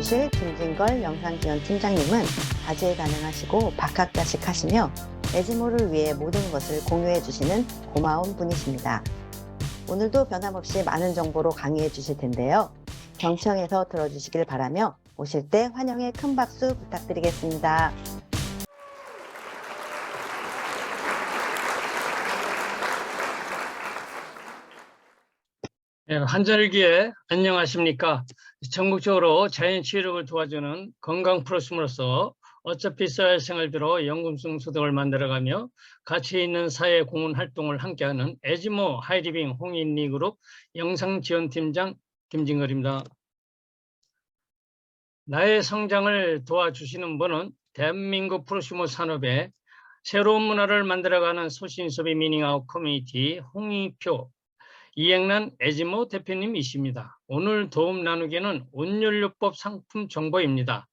알려주실 김진걸 영상지원팀장님은 다재다능하시고 박학다식하시며 에즈모를 위해 모든 것을 공유해 주시는 고마운 분이십니다. 오늘도 변함없이 많은 정보로 강의해 주실 텐데요. 경청해서 들어주시길 바라며 오실 때 환영의 큰 박수 부탁드리겠습니다. 네, 환절기에 안녕하십니까. 전국적으로 자연치유력을 도와주는 건강 프로스로서 어차피 써야 할 생활비로 연금성 소득을 만들어가며 가치 있는 사회 공헌 활동을 함께하는 에즈모 하이리빙 홍인리그룹 영상지원팀장 김진걸입니다. 나의 성장을 도와주시는 분은 대한민국 프로슈머 산업에 새로운 문화를 만들어가는 소신소비 미닝아웃 커뮤니티 홍익표 이행란 에즈모 대표님이십니다. 오늘 도움 나누기는 온연료법 상품 정보입니다.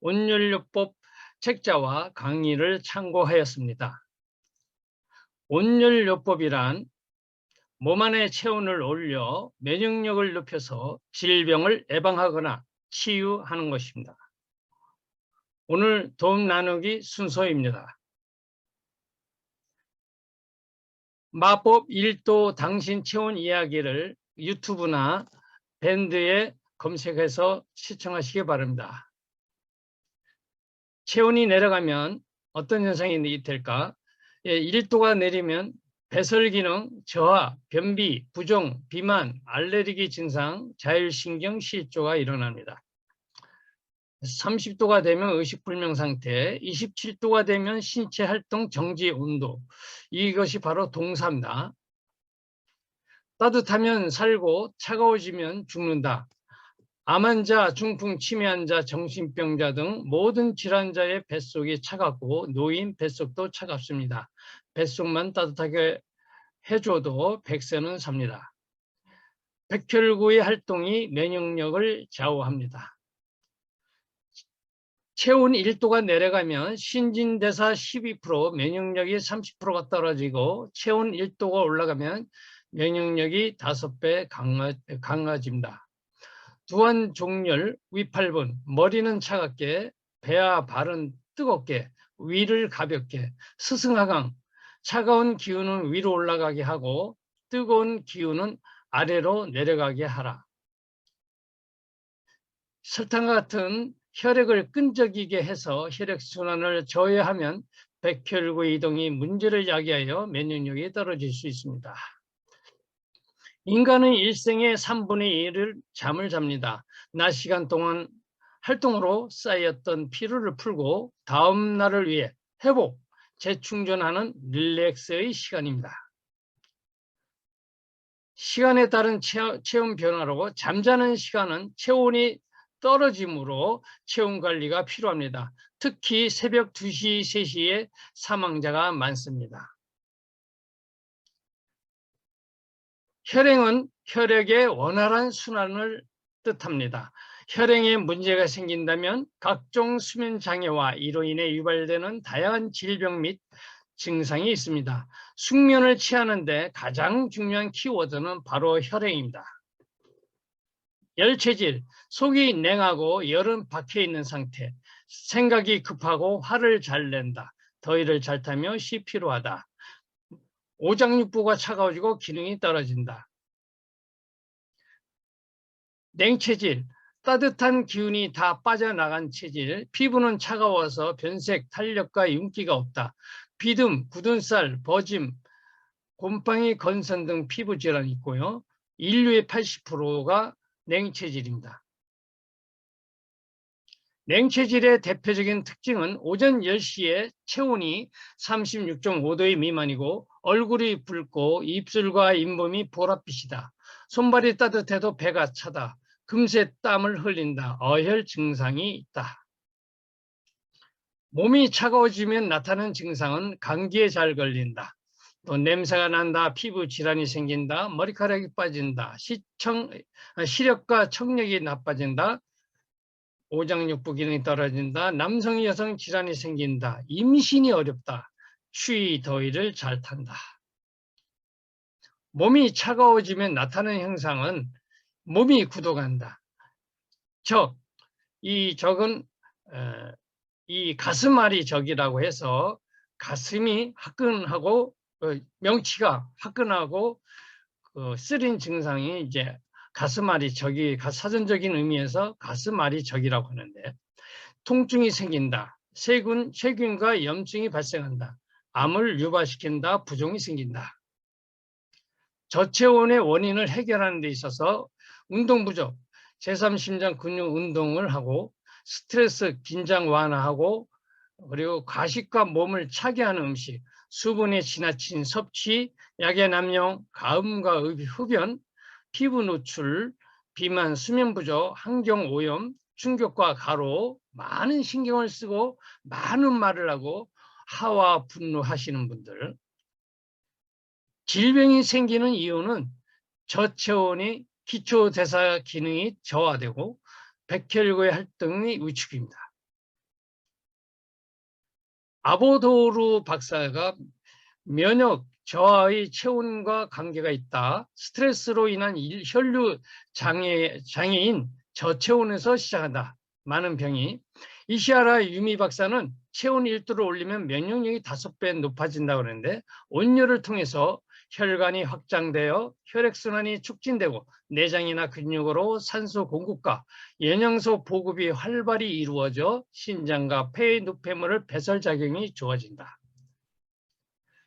온연료법 책자와 강의를 참고하였습니다. 온연료법이란 몸 안의 체온을 올려 면역력을 높여서 질병을 예방하거나 치유하는 것입니다. 오늘 도움 나누기 순서입니다. 마법 1도 당신 체온 이야기를 유튜브나 밴드에 검색해서 시청하시기 바랍니다. 체온이 내려가면 어떤 현상이 될까? 1도가 내리면 배설 기능 저하, 변비, 부종, 비만, 알레르기 증상, 자율신경 실조가 일어납니다. 30도가 되면 의식불명 상태, 27도가 되면 신체 활동 정지 온도, 이것이 바로 동사입니다. 따뜻하면 살고 차가워지면 죽는다. 암 환자, 중풍, 치매 환자, 정신병자 등 모든 질환자의 뱃속이 차갑고 노인 뱃속도 차갑습니다. 뱃속만 따뜻하게 해줘도 100세는 삽니다. 백혈구의 활동이 면역력을 좌우합니다. 체온 1도가 내려가면 신진대사 12%, 면역력이 30%가 떨어지고 체온 1도가 올라가면 면역력이 5배 강해집니다. 두한 종열, 위 8분, 머리는 차갑게, 배와 발은 뜨겁게, 위를 가볍게, 스승하강, 차가운 기운은 위로 올라가게 하고 뜨거운 기운은 아래로 내려가게 하라. 설탕과 같은 혈액을 끈적이게 해서 혈액순환을 저해하면 백혈구 이동이 문제를 야기하여 면역력이 떨어질 수 있습니다. 인간은 일생의 3분의 1을 잠을 잡니다. 낮 시간 동안 활동으로 쌓였던 피로를 풀고 다음 날을 위해 회복, 재충전하는 릴렉스의 시간입니다. 시간에 따른 체온 변화로 잠자는 시간은 체온이 떨어짐으로 체온 관리가 필요합니다. 특히 새벽 2시, 3시에 사망자가 많습니다. 혈행은 혈액의 원활한 순환을 뜻합니다. 혈행에 문제가 생긴다면 각종 수면 장애와 이로 인해 유발되는 다양한 질병 및 증상이 있습니다. 숙면을 취하는데 가장 중요한 키워드는 바로 혈행입니다. 열체질, 속이 냉하고 열은 박혀 있는 상태, 생각이 급하고 화를 잘 낸다, 더위를 잘 타며 시 피로하다, 오장육부가 차가워지고 기능이 떨어진다. 냉체질, 따뜻한 기운이 다 빠져나간 체질, 피부는 차가워서 변색, 탄력과 윤기가 없다. 비듬, 굳은 살, 버짐, 곰팡이, 건선 등 피부 질환이 있고요. 인류의 80%가 냉체질입니다. 냉체질의 대표적인 특징은 오전 10시에 체온이 36.5도 미만이고 얼굴이 붉고 입술과 잇몸이 보랏빛이다. 손발이 따뜻해도 배가 차다. 금세 땀을 흘린다. 어혈 증상이 있다. 몸이 차가워지면 나타나는 증상은 감기에 잘 걸린다. 또 냄새가 난다, 피부 질환이 생긴다, 머리카락이 빠진다, 시력과 청력이 나빠진다, 오장육부 기능이 떨어진다, 남성 여성 질환이 생긴다, 임신이 어렵다, 추위 더위를 잘 탄다. 몸이 차가워지면 나타나는 현상은 몸이 굳어간다. 즉 이 적은 이 가슴앓이 적이라고 해서 가슴이 화끈하고 명치가 화끈하고 쓰린 증상이 이제 가슴앓이 적이 사전적인 의미에서 가슴앓이 적이라고 하는데, 통증이 생긴다, 세균과 염증이 발생한다, 암을 유발시킨다, 부종이 생긴다. 저체온의 원인을 해결하는 데 있어서 운동 부족, 제3심장 근육 운동을 하고 스트레스, 긴장 완화하고 그리고 과식과 몸을 차게 하는 음식, 수분의 지나친 섭취, 약의 남용, 가음과 흡연, 피부 노출, 비만, 수면 부족, 환경 오염, 충격과 가로, 많은 신경을 쓰고 많은 말을 하고 하와 분노하시는 분들, 질병이 생기는 이유는 저체온이 기초대사 기능이 저하되고 백혈구의 활동이 위축입니다. 아보도르 박사가 면역 저하의 체온과 관계가 있다, 스트레스로 인한 혈류 장애인 저체온에서 시작한다, 많은 병이. 이시하라 유미 박사는 체온 1도를 올리면 면역력이 5배 높아진다고 하는데, 온열을 통해서 혈관이 확장되어 혈액순환이 촉진되고 내장이나 근육으로 산소 공급과 영양소 보급이 활발히 이루어져 신장과 폐의 노폐물을 배설작용이 좋아진다.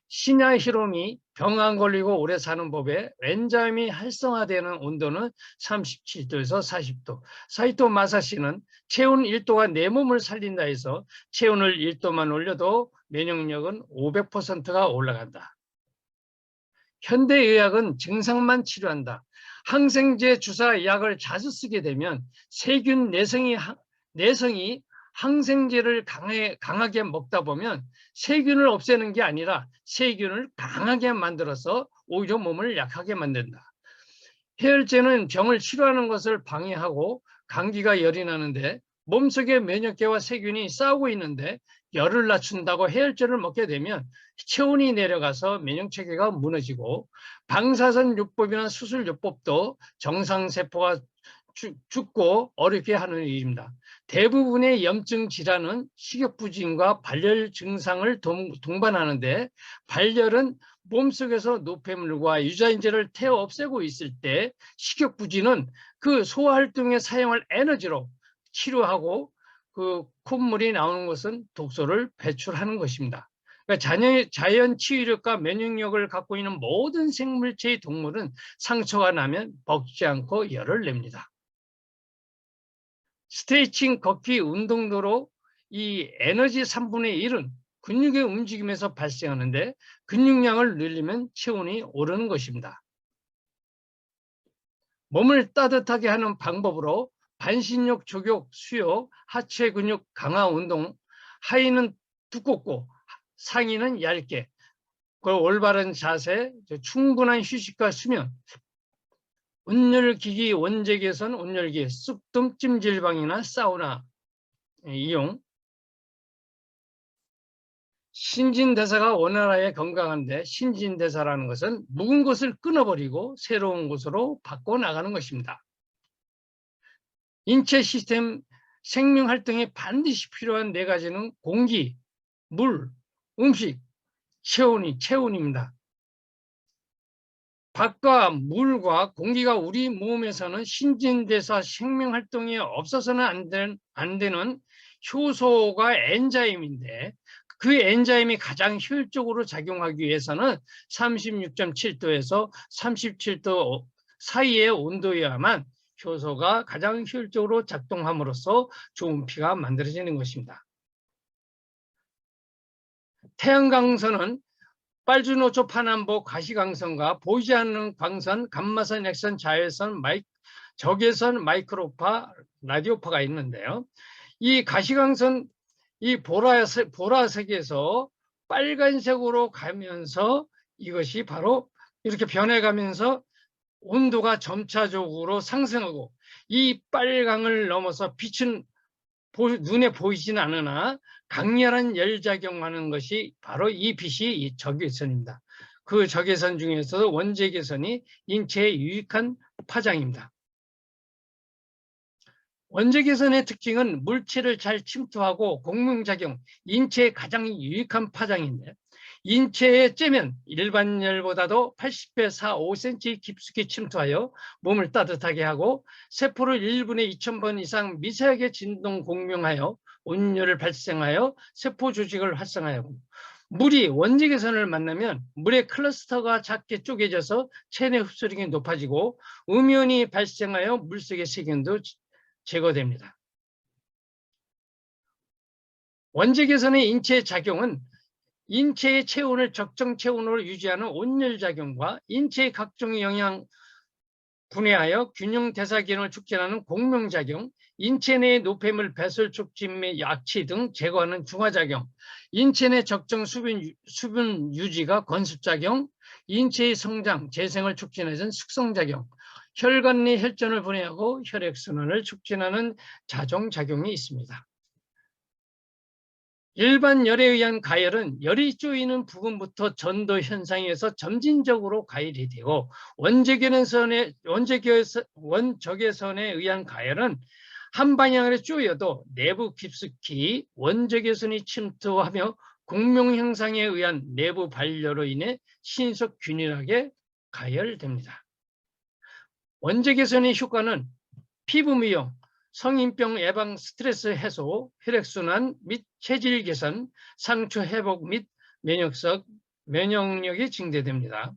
시냐 히로미, 병 안 걸리고 오래 사는 법에 엔자임이 활성화되는 온도는 37도에서 40도. 사이토 마사시는 체온 1도가 내 몸을 살린다 해서 체온을 1도만 올려도 면역력은 500%가 올라간다. 현대의학은 증상만 치료한다. 항생제 주사 약을 자주 쓰게 되면 세균 내성이 항생제를 강하게 먹다 보면 세균을 없애는 게 아니라 세균을 강하게 만들어서 오히려 몸을 약하게 만든다. 해열제는 병을 치료하는 것을 방해하고 감기가 열이 나는데 몸속에 면역계와 세균이 싸우고 있는데 열을 낮춘다고 해열제를 먹게 되면 체온이 내려가서 면역체계가 무너지고, 방사선요법이나 수술요법도 정상세포가 죽고 어렵게 하는 일입니다. 대부분의 염증 질환은 식욕부진과 발열 증상을 동반하는데, 발열은 몸속에서 노폐물과 유전자를 태워 없애고 있을 때, 식욕부진은 그 소화활동에 사용할 에너지로 치료하고 그 콧물이 나오는 것은 독소를 배출하는 것입니다. 그러니까 자연 치유력과 면역력을 갖고 있는 모든 생물체의 동물은 상처가 나면 먹지 않고 열을 냅니다. 스트레칭, 걷기, 운동도로 이 에너지 3분의 1은 근육의 움직임에서 발생하는데, 근육량을 늘리면 체온이 오르는 것입니다. 몸을 따뜻하게 하는 방법으로 반신욕, 족욕, 수욕, 하체 근육 강화 운동, 하의는 두껍고 상의는 얇게, 올바른 자세, 충분한 휴식과 수면, 온열기기, 원재 개선, 온열기, 쑥뜸 찜질방이나 사우나 이용. 신진대사가 원활하게 건강한데, 신진대사라는 것은 묵은 것을 끊어버리고 새로운 것으로 바꿔나가는 것입니다. 인체 시스템 생명활동에 반드시 필요한 4가지는 공기, 물, 음식, 체온입니다. 밥과 물과 공기가 우리 몸에서는 신진대사 생명활동이 없어서는 안 되는 효소가 엔자임인데, 그 엔자임이 가장 효율적으로 작용하기 위해서는 36.7도에서 37도 사이의 온도여야만 효소가 가장 효율적으로 작동함으로써 좋은 피가 만들어지는 것입니다. 태양광선은 빨주노초 파남보 가시광선과 보이지 않는 광선, 감마선, 액선, 자외선, 적외선, 마이크로파, 라디오파가 있는데요. 이 가시광선, 이 보라색에서 빨간색으로 가면서 이것이 바로 이렇게 변해가면서 온도가 점차적으로 상승하고, 이 빨강을 넘어서 빛은 눈에 보이지는 않으나 강렬한 열작용하는 것이 바로 이 빛이 이 적외선입니다. 그 적외선 중에서도 원적외선이 인체에 유익한 파장입니다. 원재 개선의 특징은 물체를 잘 침투하고 공명작용, 인체에 가장 유익한 파장인데 인체에 쬐면 일반 열보다도 80배 4, 5cm 깊숙이 침투하여 몸을 따뜻하게 하고 세포를 1분에 2000번 이상 미세하게 진동 공명하여 온열을 발생하여 세포 조직을 활성화하고 물이 원재 개선을 만나면 물의 클러스터가 작게 쪼개져서 체내 흡수력이 높아지고 음이온이 발생하여 물속의 세균도 제거됩니다. 원재 개선의 인체 작용은 인체의 체온을 적정 체온으로 유지하는 온열작용과 인체의 각종 영양 분해하여 균형 대사 기능을 촉진하는 공명작용, 인체 내의 노폐물 배설 촉진 및 약치 등 제거하는 중화작용, 인체 내 적정 수분 유지가 건습작용, 인체의 성장, 재생을 촉진하는 숙성작용, 혈관 내 혈전을 분해하고 혈액순환을 촉진하는 자정작용이 있습니다. 일반 열에 의한 가열은 열이 쪼이는 부분부터 전도 현상에서 점진적으로 가열이 되고 원적외선에 의한 가열은 한 방향으로 쪼여도 내부 깊숙이 원적외선이 침투하며 공명 형상에 의한 내부 반려로 인해 신속 균일하게 가열됩니다. 원적외선의 효과는 피부 미용, 성인병 예방, 스트레스 해소, 혈액순환 및 체질 개선, 상처 회복 및 면역력이 증대됩니다.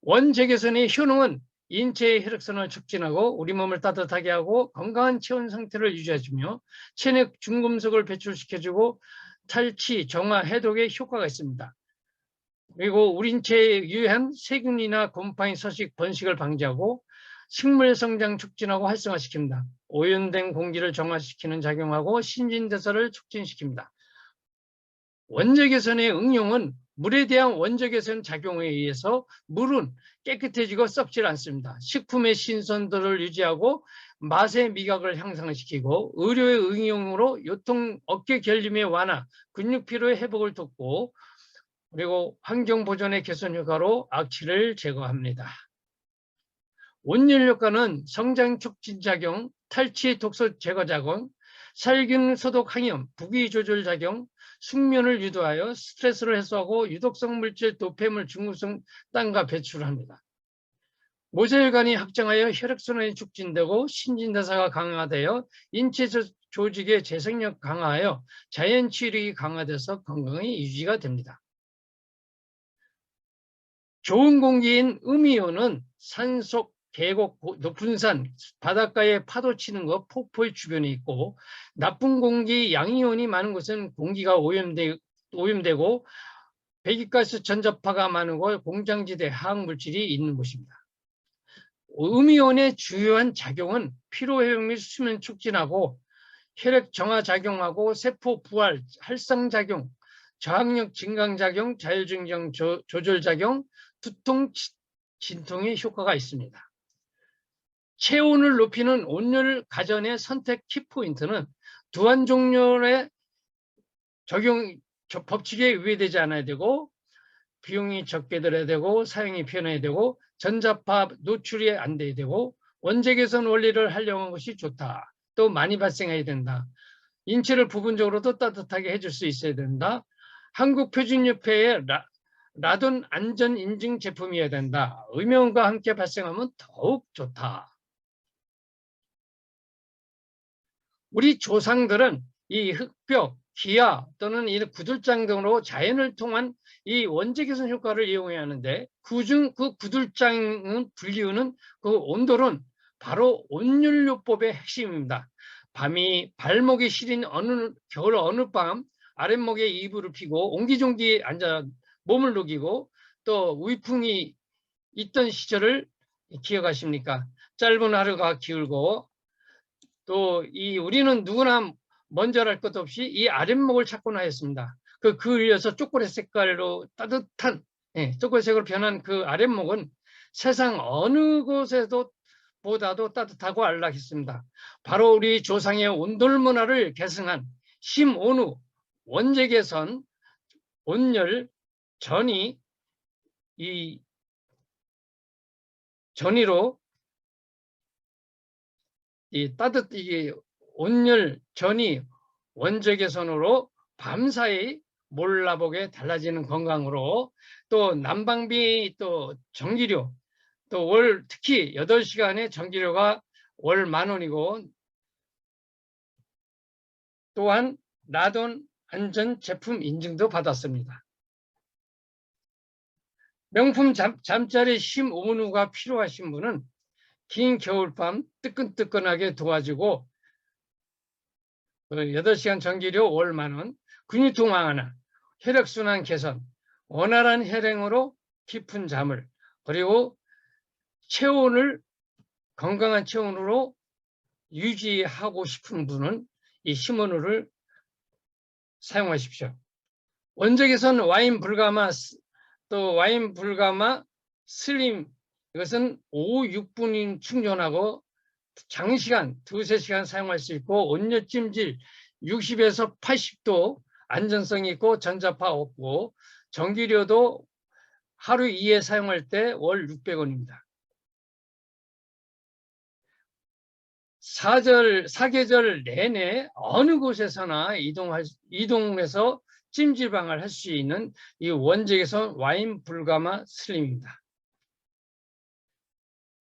원적외선의 효능은 인체의 혈액순환을 촉진하고 우리 몸을 따뜻하게 하고 건강한 체온 상태를 유지해주며 체내 중금속을 배출시켜주고 탈취, 정화, 해독에 효과가 있습니다. 그리고 우리 인체에 유해한 세균이나 곰팡이, 서식, 번식을 방지하고 식물 성장 촉진하고 활성화시킵니다. 오염된 공기를 정화시키는 작용하고 신진대사를 촉진시킵니다. 원적외선의 응용은 물에 대한 원적외선 작용에 의해서 물은 깨끗해지고 썩질 않습니다. 식품의 신선도를 유지하고 맛의 미각을 향상시키고 의료의 응용으로 요통, 어깨 결림의 완화, 근육 피로의 회복을 돕고 그리고 환경 보존의 개선 효과로 악취를 제거합니다. 온열 효과는 성장 촉진 작용, 탈취 독소 제거 작용, 살균 소독 항염, 부기 조절 작용, 숙면을 유도하여 스트레스를 해소하고 유독성 물질, 노폐물, 중금속 땀과 배출합니다. 모세혈관이 확장하여 혈액순환이 촉진되고 신진대사가 강화되어 인체 조직의 재생력 강화하여 자연 치유력이 강화돼서 건강이 유지가 됩니다. 좋은 공기인 음이온은 산속, 계곡, 높은 산, 바닷가에 파도 치는 것, 폭포의 주변에 있고 나쁜 공기, 양이온이 많은 곳은 공기가 오염되고 배기가스 전자파가 많은 곳, 공장지대, 화학물질이 있는 곳입니다. 음이온의 주요한 작용은 피로회복 및 수면 촉진하고 혈액 정화 작용하고 세포 부활, 활성작용, 저항력 증강작용, 자율증정 조절작용, 두통, 진통의 효과가 있습니다. 체온을 높이는 온열 가전의 선택 키포인트는 두한 종류의 적용 법칙에 위배되지 않아야 되고 비용이 적게 들어야 되고 사용이 편해야 되고 전자파 노출이 안 돼야 되고 원적외선 원리를 활용한 것이 좋다. 또 많이 발생해야 된다. 인체를 부분적으로도 따뜻하게 해줄 수 있어야 된다. 한국표준협회의 라돈 안전 인증 제품이어야 된다. 음이온과 함께 발생하면 더욱 좋다. 우리 조상들은 이 흙벽, 기아 또는 이 구들장 등으로 자연을 통한 이 원적외선 효과를 이용해야 하는데 그중 그 구들장은 불리우는 그 온돌은 바로 온연료법의 핵심입니다. 밤이 발목이 시린 겨울 어느 밤 아랫목에 이불을 피고 옹기종기 앉아 몸을 녹이고 또 위풍이 있던 시절을 기억하십니까? 짧은 하루가 기울고 또 우리는 누구나 먼저 할 것 없이 이 아랫목을 찾곤 하였습니다. 그을려서 초콜릿 색깔로 따뜻한 초콜릿색으로 변한 그 아랫목은 세상 어느 곳에도 보다도 따뜻하고 안락했습니다. 바로 우리 조상의 온돌 문화를 계승한 심온우, 원적외선, 온열, 전이로 이게 온열 전이 원적 개선으로 밤사이 몰라보게 달라지는 건강으로 또 난방비 또 전기료 또 특히 8시간의 전기료가 월 10,000원이고 또한 라돈 안전 제품 인증도 받았습니다. 명품 잠자리 심은우가 필요하신 분은 긴 겨울밤 뜨끈뜨끈하게 도와주고 8시간 전기료 월 10,000원, 근육통 완화, 혈액순환 개선, 원활한 혈행으로 깊은 잠을 그리고 건강한 체온으로 유지하고 싶은 분은 이 심은우를 사용하십시오. 원적에선 와인 불가마 슬림 이것은 5, 6분인 충전하고 장시간 2~3시간 사용할 수 있고 온열 찜질 60에서 80도 안전성이 있고 전자파 없고 전기료도 하루 2회 사용할 때 월 600원입니다. 사계절 내내 어느 곳에서나 이동해서 찜질방을 할 수 있는 이 원적에선 와인 불가마 슬림입니다.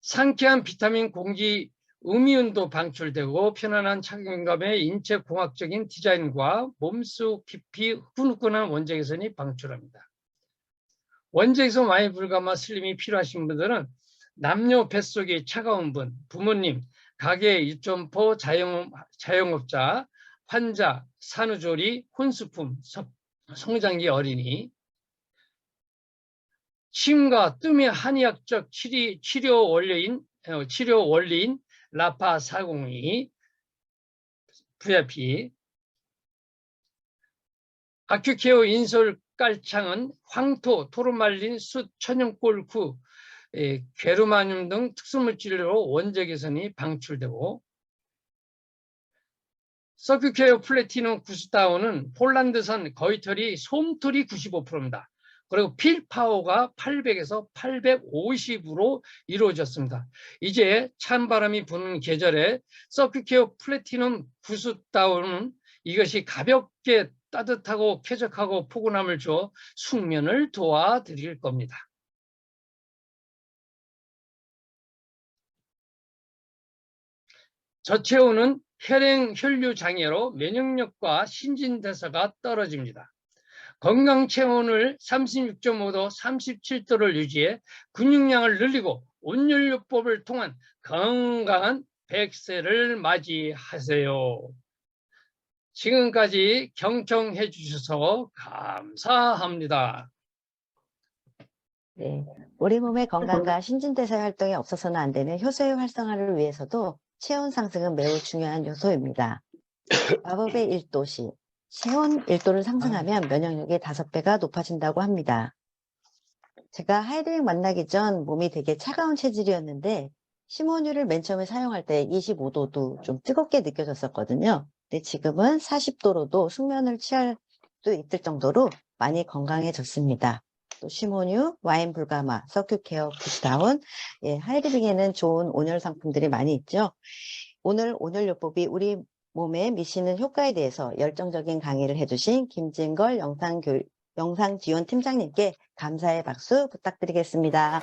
상쾌한 비타민 공기 음이온도 방출되고 편안한 착용감의 인체 공학적인 디자인과 몸속 깊이 후끈후끈한 원적외선이 방출합니다. 원적외선 와인 불가마 슬림이 필요하신 분들은 남녀 뱃속이 차가운 분, 부모님, 가게 유점포 자영업자, 환자, 산후조리, 혼수품, 성장기 어린이, 침과 뜸의 한의학적 치료 원리인 라파 402, VIP, 아큐케어 인솔 깔창은 황토, 토로 말린 숯, 천연골프, 게르마늄 등 특수물질로 원적외선이 방출되고 서큐케어 플래티넘 구스다운은 폴란드산 거위털이 솜털이 95%입니다. 그리고 필파워가 800에서 850으로 이루어졌습니다. 이제 찬바람이 부는 계절에 서큐케어 플래티넘 구스다운은 이것이 가볍게 따뜻하고 쾌적하고 포근함을 줘 숙면을 도와드릴 겁니다. 저체온은 혈류 장애로 면역력과 신진대사가 떨어집니다. 건강 체온을 36.5도, 37도를 유지해 근육량을 늘리고 온열요법을 통한 건강한 100세를 맞이하세요. 지금까지 경청해 주셔서 감사합니다. 네, 우리 몸의 건강과 신진대사 활동이 없어서는 안 되는 효소의 활성화를 위해서도 체온 상승은 매우 중요한 요소입니다. 마법의 1도시, 체온 1도를 상승하면 면역력이 5배가 높아진다고 합니다. 제가 하이드릭 만나기 전 몸이 되게 차가운 체질이었는데 심원유를 맨 처음에 사용할 때 25도도 좀 뜨겁게 느껴졌었거든요. 근데 지금은 40도로도 숙면을 취할 수 있을 정도로 많이 건강해졌습니다. 또 심원유, 와인 불가마, 서큐케어, 구스다운, 하이드릭에는 좋은 온열 상품들이 많이 있죠. 오늘 온열요법이 우리 몸에 미치는 효과에 대해서 열정적인 강의를 해주신 김진걸 영상지원 팀장님께 감사의 박수 부탁드리겠습니다.